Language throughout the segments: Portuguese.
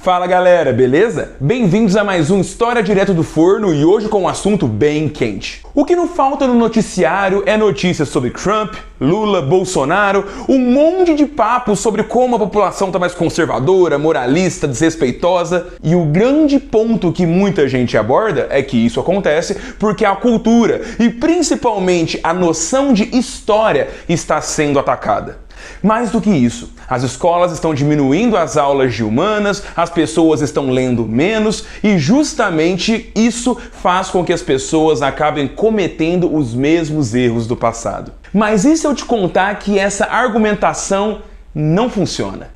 Fala galera, beleza? Bem-vindos a mais um História Direto do Forno e hoje com um assunto bem quente. O que não falta no noticiário é notícias sobre Trump, Lula, Bolsonaro, um monte de papo sobre como a população está mais conservadora, moralista, desrespeitosa. E o grande ponto que muita gente aborda é que isso acontece porque a cultura e principalmente a noção de história está sendo atacada. Mais do que isso, as escolas estão diminuindo as aulas de humanas, as pessoas estão lendo menos e justamente isso faz com que as pessoas acabem cometendo os mesmos erros do passado. Mas e se eu te contar que essa argumentação não funciona?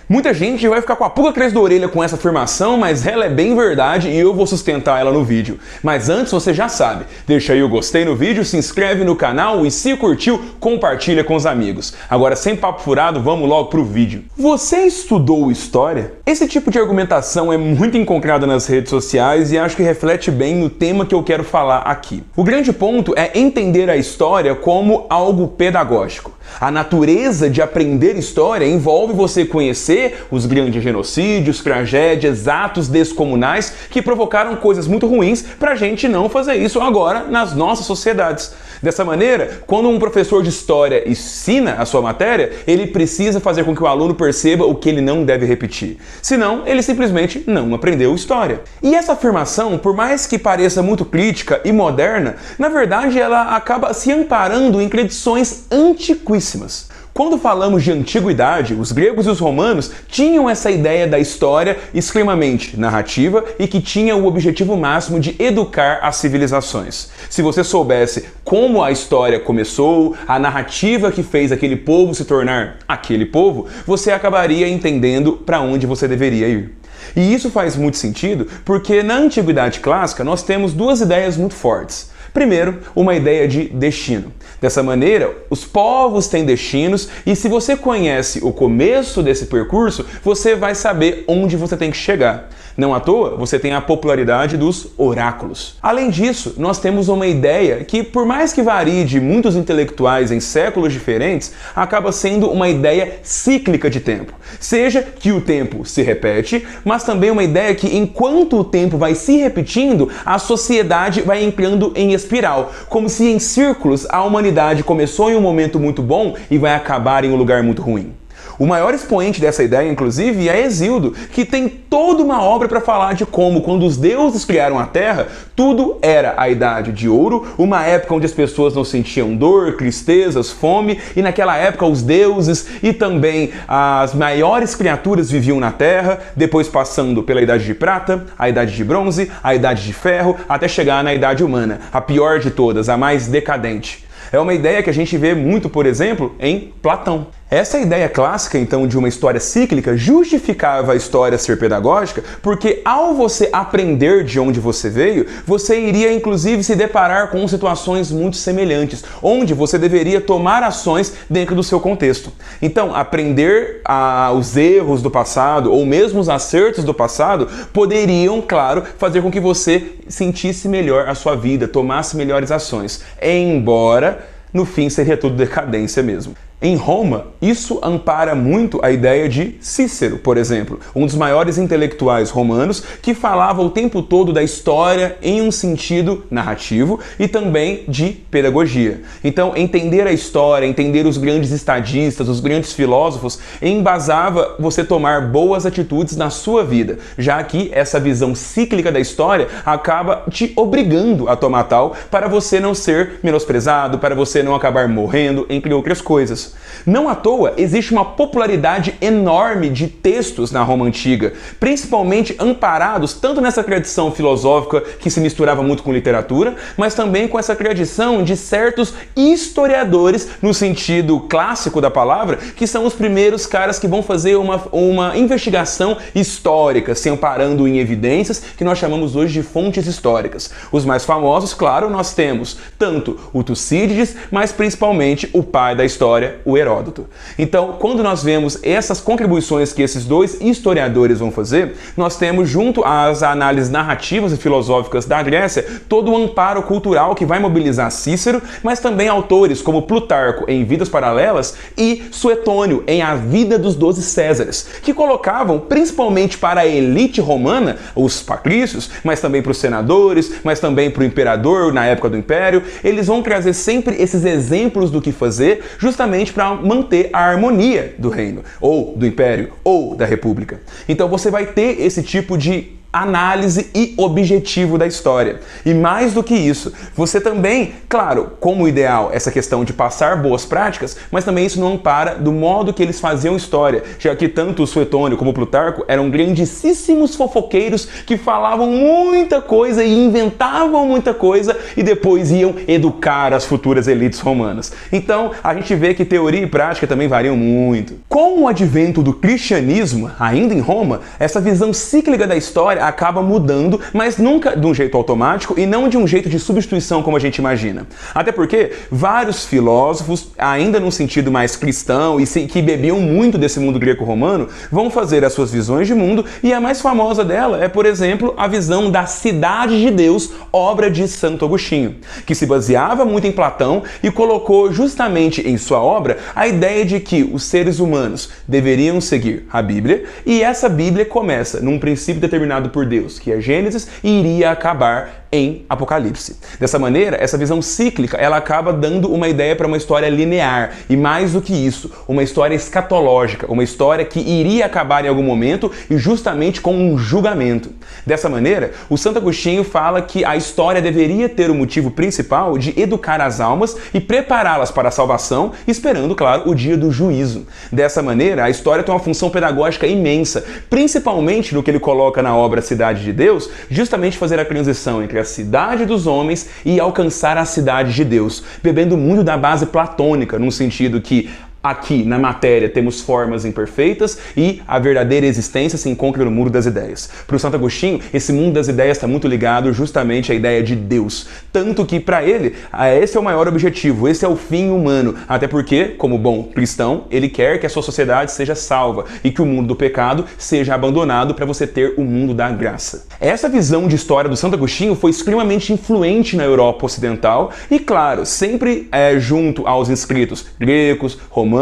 Muita gente vai ficar com a pulga atrás da orelha com essa afirmação, mas ela é bem verdade e eu vou sustentar ela no vídeo. Mas antes você já sabe, deixa aí o gostei no vídeo, se inscreve no canal e se curtiu, compartilha com os amigos. Agora sem papo furado, vamos logo pro vídeo. Você estudou história? Esse tipo de argumentação é muito encontrada nas redes sociais e acho que reflete bem no tema que eu quero falar aqui. O grande ponto é entender a história como algo pedagógico. A natureza de aprender história envolve você conhecer os grandes genocídios, tragédias, atos descomunais que provocaram coisas muito ruins para a gente não fazer isso agora nas nossas sociedades. Dessa maneira, quando um professor de história ensina a sua matéria, ele precisa fazer com que o aluno perceba o que ele não deve repetir. Senão, ele simplesmente não aprendeu história. E essa afirmação, por mais que pareça muito crítica e moderna, na verdade ela acaba se amparando em tradições antiquíssimas. Quando falamos de antiguidade, os gregos e os romanos tinham essa ideia da história extremamente narrativa e que tinha o objetivo máximo de educar as civilizações. Se você soubesse como a história começou, a narrativa que fez aquele povo se tornar aquele povo, você acabaria entendendo para onde você deveria ir. E isso faz muito sentido porque na antiguidade clássica nós temos duas ideias muito fortes. Primeiro, uma ideia de destino. Dessa maneira, os povos têm destinos e se você conhece o começo desse percurso, você vai saber onde você tem que chegar. Não à toa, você tem a popularidade dos oráculos. Além disso, nós temos uma ideia que, por mais que varie de muitos intelectuais em séculos diferentes, acaba sendo uma ideia cíclica de tempo. Seja que o tempo se repete, mas também uma ideia que, enquanto o tempo vai se repetindo, a sociedade vai entrando em espiral, como se em círculos a humanidade começou em um momento muito bom e vai acabar em um lugar muito ruim. O maior expoente dessa ideia, inclusive, é Hesíodo, que tem toda uma obra para falar de como, quando os deuses criaram a Terra, tudo era a Idade de Ouro, uma época onde as pessoas não sentiam dor, tristezas, fome, e naquela época os deuses e também as maiores criaturas viviam na Terra, depois passando pela Idade de Prata, a Idade de Bronze, a Idade de Ferro, até chegar na Idade Humana, a pior de todas, a mais decadente. É uma ideia que a gente vê muito, por exemplo, em Platão. Essa ideia clássica, então, de uma história cíclica justificava a história ser pedagógica porque ao você aprender de onde você veio, você iria inclusive se deparar com situações muito semelhantes, onde você deveria tomar ações dentro do seu contexto. Então, aprender os erros do passado ou mesmo os acertos do passado poderiam, claro, fazer com que você sentisse melhor a sua vida, tomasse melhores ações, embora no fim seria tudo decadência mesmo. Em Roma, isso ampara muito a ideia de Cícero, por exemplo, um dos maiores intelectuais romanos que falava o tempo todo da história em um sentido narrativo e também de pedagogia. Então, entender a história, entender os grandes estadistas, os grandes filósofos, embasava você tomar boas atitudes na sua vida, já que essa visão cíclica da história acaba te obrigando a tomar tal para você não ser menosprezado, para você não acabar morrendo, entre outras coisas. Não à toa, existe uma popularidade enorme de textos na Roma Antiga, principalmente amparados tanto nessa tradição filosófica que se misturava muito com literatura, mas também com essa tradição de certos historiadores, no sentido clássico da palavra, que são os primeiros caras que vão fazer uma investigação histórica, se amparando em evidências que nós chamamos hoje de fontes históricas. Os mais famosos, claro, nós temos tanto o Tucídides, mas principalmente o pai da história, o Heródoto. Então, quando nós vemos essas contribuições que esses dois historiadores vão fazer, nós temos, junto às análises narrativas e filosóficas da Grécia, todo o amparo cultural que vai mobilizar Cícero, mas também autores como Plutarco em Vidas Paralelas e Suetônio em A Vida dos 12 Césares, que colocavam principalmente para a elite romana, os patrícios, mas também para os senadores, mas também para o imperador na época do Império, eles vão trazer sempre esses exemplos do que fazer, justamente para manter a harmonia do reino, ou do Império, ou da República. Então você vai ter esse tipo de análise e objetivo da história. E mais do que isso, você também, claro, como ideal, essa questão de passar boas práticas, mas também isso não ampara do modo que eles faziam história, já que tanto o Suetônio como o Plutarco eram grandíssimos fofoqueiros que falavam muita coisa e inventavam muita coisa e depois iam educar as futuras elites romanas. Então, a gente vê que teoria e prática também variam muito. Com o advento do cristianismo, ainda em Roma, essa visão cíclica da história acaba mudando, mas nunca de um jeito automático e não de um jeito de substituição como a gente imagina. Até porque vários filósofos, ainda num sentido mais cristão e que bebiam muito desse mundo greco-romano, vão fazer as suas visões de mundo, e a mais famosa dela é, por exemplo, a visão da cidade de Deus, obra de Santo Agostinho, que se baseava muito em Platão e colocou justamente em sua obra a ideia de que os seres humanos deveriam seguir a Bíblia, e essa Bíblia começa num princípio determinado por Deus, que é Gênesis, e iria acabar em Apocalipse. Dessa maneira, essa visão cíclica, ela acaba dando uma ideia para uma história linear, e mais do que isso, uma história escatológica, uma história que iria acabar em algum momento e justamente com um julgamento. Dessa maneira, o Santo Agostinho fala que a história deveria ter o motivo principal de educar as almas e prepará-las para a salvação, esperando, claro, o dia do juízo. Dessa maneira, a história tem uma função pedagógica imensa, principalmente no que ele coloca na obra Cidade de Deus, justamente fazer a transição entre a cidade dos homens e alcançar a cidade de Deus, bebendo muito da base platônica, num sentido que aqui, na matéria, temos formas imperfeitas e a verdadeira existência se encontra no mundo das ideias. Para o Santo Agostinho, esse mundo das ideias está muito ligado justamente à ideia de Deus. Tanto que, para ele, esse é o maior objetivo, esse é o fim humano. Até porque, como bom cristão, ele quer que a sua sociedade seja salva e que o mundo do pecado seja abandonado para você ter o mundo da graça. Essa visão de história do Santo Agostinho foi extremamente influente na Europa Ocidental e, claro, sempre junto aos inscritos gregos, romanos,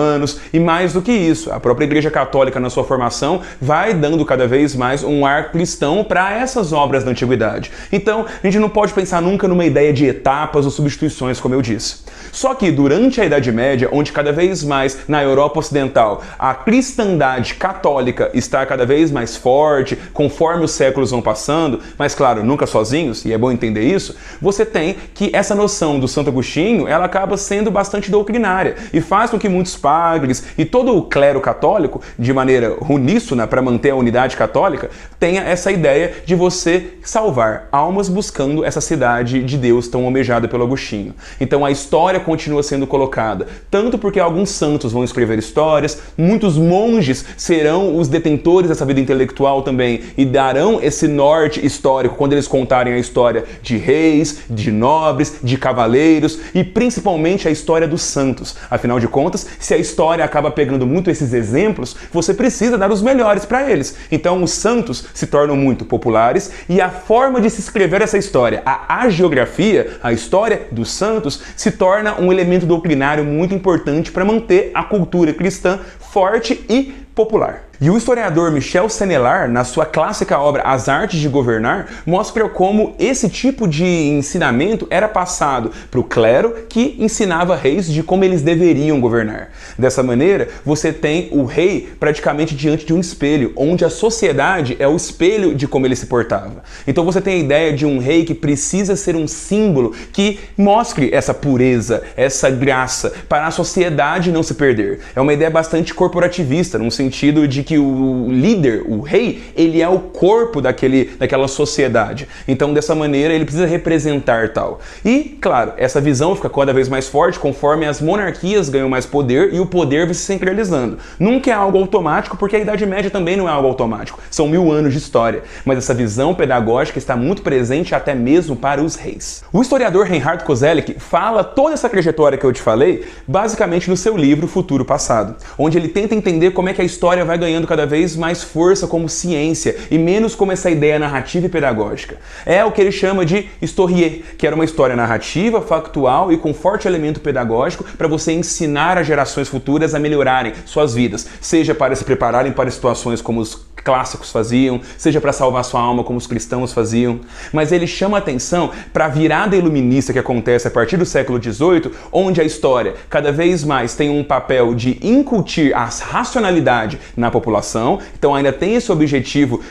e mais do que isso, a própria Igreja Católica na sua formação vai dando cada vez mais um ar cristão para essas obras da Antiguidade. Então, a gente não pode pensar nunca numa ideia de etapas ou substituições, como eu disse. Só que durante a Idade Média, onde cada vez mais na Europa Ocidental a cristandade católica está cada vez mais forte, conforme os séculos vão passando, mas claro, nunca sozinhos, e é bom entender isso, você tem que essa noção do Santo Agostinho, ela acaba sendo bastante doutrinária e faz com que muitos padres e todo o clero católico, de maneira uníssona para manter a unidade católica, tenha essa ideia de você salvar almas buscando essa cidade de Deus tão almejada pelo Agostinho. Então a história continua sendo colocada, tanto porque alguns santos vão escrever histórias, muitos monges serão os detentores dessa vida intelectual também e darão esse norte histórico quando eles contarem a história de reis, de nobres, de cavaleiros e principalmente a história dos santos. Afinal de contas, se a história acaba pegando muito esses exemplos, você precisa dar os melhores para eles. Então os santos se tornam muito populares e a forma de se escrever essa história, a hagiografia, a história dos santos, se torna um elemento doutrinário muito importante para manter a cultura cristã forte e popular. E o historiador Michel Senelar, na sua clássica obra As Artes de Governar, mostra como esse tipo de ensinamento era passado para o clero, que ensinava reis de como eles deveriam governar. Dessa maneira, você tem o rei praticamente diante de um espelho, onde a sociedade é o espelho de como ele se portava. Então você tem a ideia de um rei que precisa ser um símbolo que mostre essa pureza, essa graça, para a sociedade não se perder. É uma ideia bastante corporativista, no sentido de que que o líder, o rei, ele é o corpo daquela sociedade. Então, dessa maneira, ele precisa representar tal. E, claro, essa visão fica cada vez mais forte conforme as monarquias ganham mais poder e o poder vai se centralizando. Nunca é algo automático, porque a Idade Média também não é algo automático. São 1000 anos de história. Mas essa visão pedagógica está muito presente até mesmo para os reis. O historiador Reinhard Koselleck fala toda essa trajetória que eu te falei, basicamente no seu livro Futuro Passado, onde ele tenta entender como é que a história vai ganhando cada vez mais força como ciência e menos como essa ideia narrativa e pedagógica. É o que ele chama de historier, que era uma história narrativa, factual e com forte elemento pedagógico para você ensinar as gerações futuras a melhorarem suas vidas, seja para se prepararem para situações como os clássicos faziam, seja para salvar sua alma como os cristãos faziam. Mas ele chama atenção para a virada iluminista que acontece a partir do século XVIII, onde a história cada vez mais tem um papel de incutir a racionalidade na população. Então ainda tem esse objetivo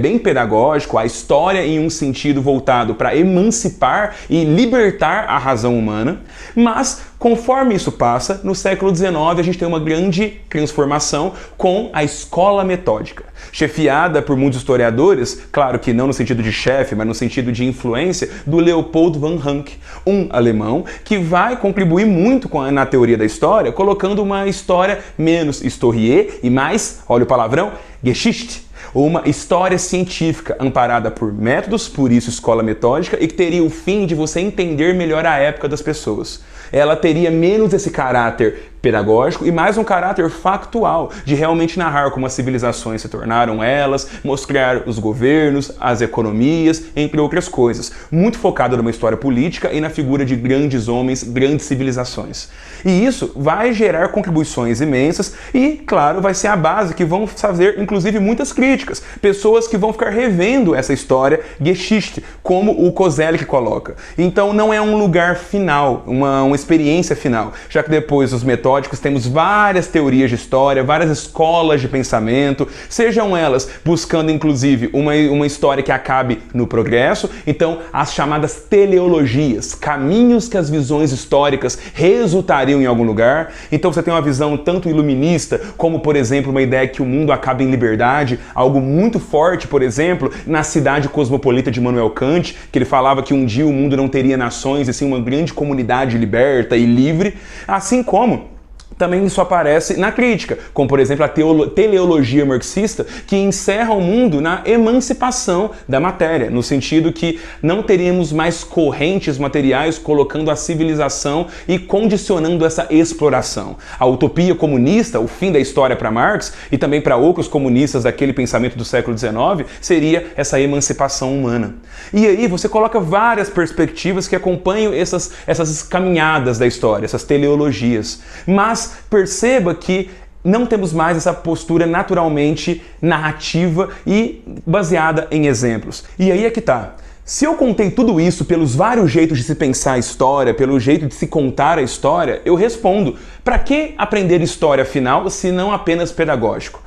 bem pedagógico, a história em um sentido voltado para emancipar e libertar a razão humana. Mas conforme isso passa, no século XIX a gente tem uma grande transformação com a escola metódica, chefiada por muitos historiadores, claro que não no sentido de chefe, mas no sentido de influência, do Leopold von Ranke, um alemão que vai contribuir muito na teoria da história, colocando uma história menos historier e mais, olha o palavrão, Geschichte. Uma história científica amparada por métodos, por isso escola metódica, e que teria o fim de você entender melhor a época das pessoas. Ela teria menos esse caráter pedagógico e mais um caráter factual, de realmente narrar como as civilizações se tornaram elas, mostrar os governos, as economias, entre outras coisas. Muito focado numa história política e na figura de grandes homens, grandes civilizações. E isso vai gerar contribuições imensas e, claro, vai ser a base que vão fazer, inclusive, muitas críticas. Pessoas que vão ficar revendo essa história Geschichte, como o Koselleck coloca. Então não é um lugar final, uma experiência final, já que depois os metódicos temos várias teorias de história, várias escolas de pensamento, sejam elas buscando inclusive uma história que acabe no progresso, então as chamadas teleologias, caminhos que as visões históricas resultariam em algum lugar. Então você tem uma visão tanto iluminista, como por exemplo uma ideia que o mundo acaba em liberdade, algo muito forte, por exemplo, na Cidade Cosmopolita de Immanuel Kant, que ele falava que um dia o mundo não teria nações e sim uma grande comunidade liberta e livre, assim como também isso aparece na crítica, como por exemplo a teleologia marxista, que encerra o mundo na emancipação da matéria, no sentido que não teríamos mais correntes materiais colocando a civilização e condicionando essa exploração. A utopia comunista, o fim da história para Marx e também para outros comunistas daquele pensamento do século XIX, seria essa emancipação humana. E aí você coloca várias perspectivas que acompanham essas caminhadas da história, essas teleologias. Mas perceba que não temos mais essa postura naturalmente narrativa e baseada em exemplos. E aí é que tá. Se eu contei tudo isso pelos vários jeitos de se pensar a história, pelo jeito de se contar a história, eu respondo: para que aprender história afinal, se não apenas pedagógico?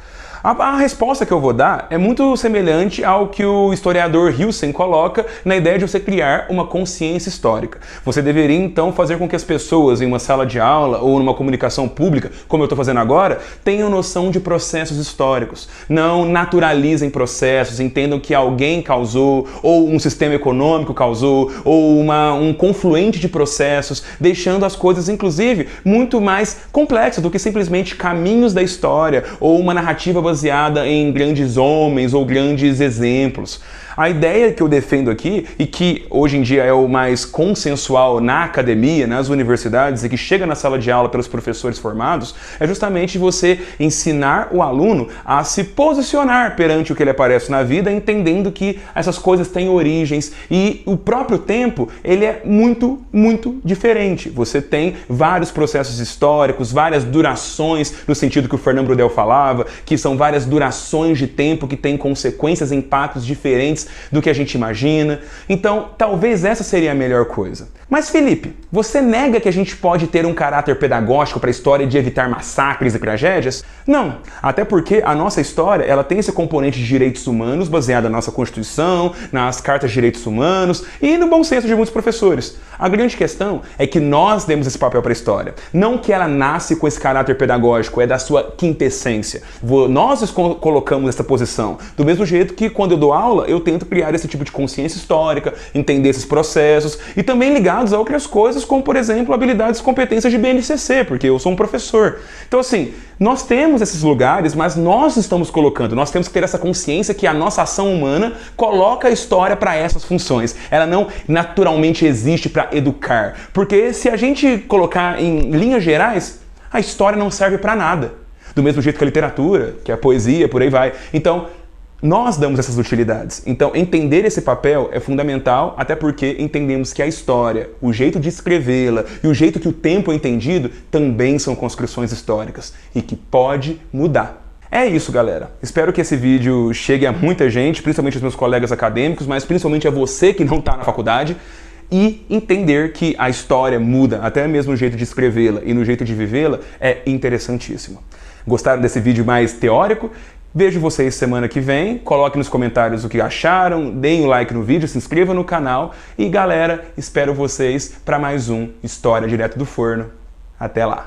A resposta que eu vou dar é muito semelhante ao que o historiador Hilsen coloca na ideia de você criar uma consciência histórica. Você deveria então fazer com que as pessoas em uma sala de aula ou numa comunicação pública, como eu estou fazendo agora, tenham noção de processos históricos. Não naturalizem processos, entendam que alguém causou, ou um sistema econômico causou, ou um confluente de processos, deixando as coisas inclusive muito mais complexas do que simplesmente caminhos da história ou uma narrativa baseada em grandes homens ou grandes exemplos. A ideia que eu defendo aqui, e que hoje em dia é o mais consensual na academia, nas universidades, e que chega na sala de aula pelos professores formados, é justamente você ensinar o aluno a se posicionar perante o que ele aparece na vida, entendendo que essas coisas têm origens e o próprio tempo, ele é muito, muito diferente. Você tem vários processos históricos, várias durações, no sentido que o Fernando Brodel falava, que são várias durações de tempo que têm consequências e impactos diferentes do que a gente imagina. Então, talvez essa seria a melhor coisa. Mas, Felipe, você nega que a gente pode ter um caráter pedagógico para a história de evitar massacres e tragédias? Não, até porque a nossa história ela tem esse componente de direitos humanos baseado na nossa Constituição, nas cartas de direitos humanos e no bom senso de muitos professores. A grande questão é que nós demos esse papel para a história. Não que ela nasce com esse caráter pedagógico, é da sua quintessência. nós colocamos essa posição. Do mesmo jeito que quando eu dou aula, eu tento criar esse tipo de consciência histórica, entender esses processos e também ligados a outras coisas, como por exemplo, habilidades e competências de BNCC, porque eu sou um professor. Então assim, nós temos esses lugares, mas nós estamos colocando, nós temos que ter essa consciência que a nossa ação humana coloca a história para essas funções. Ela não naturalmente existe para educar, porque se a gente colocar em linhas gerais, a história não serve para nada. Do mesmo jeito que a literatura, que a poesia, por aí vai. Então, nós damos essas utilidades. Então, entender esse papel é fundamental, até porque entendemos que a história, o jeito de escrevê-la e o jeito que o tempo é entendido também são construções históricas e que pode mudar. É isso, galera. Espero que esse vídeo chegue a muita gente, principalmente os meus colegas acadêmicos, mas principalmente a você que não está na faculdade, e entender que a história muda, até mesmo o jeito de escrevê-la e no jeito de vivê-la é interessantíssimo. Gostaram desse vídeo mais teórico? Vejo vocês semana que vem, coloquem nos comentários o que acharam, deem o like no vídeo, se inscrevam no canal e galera, espero vocês para mais um História Direto do Forno. Até lá!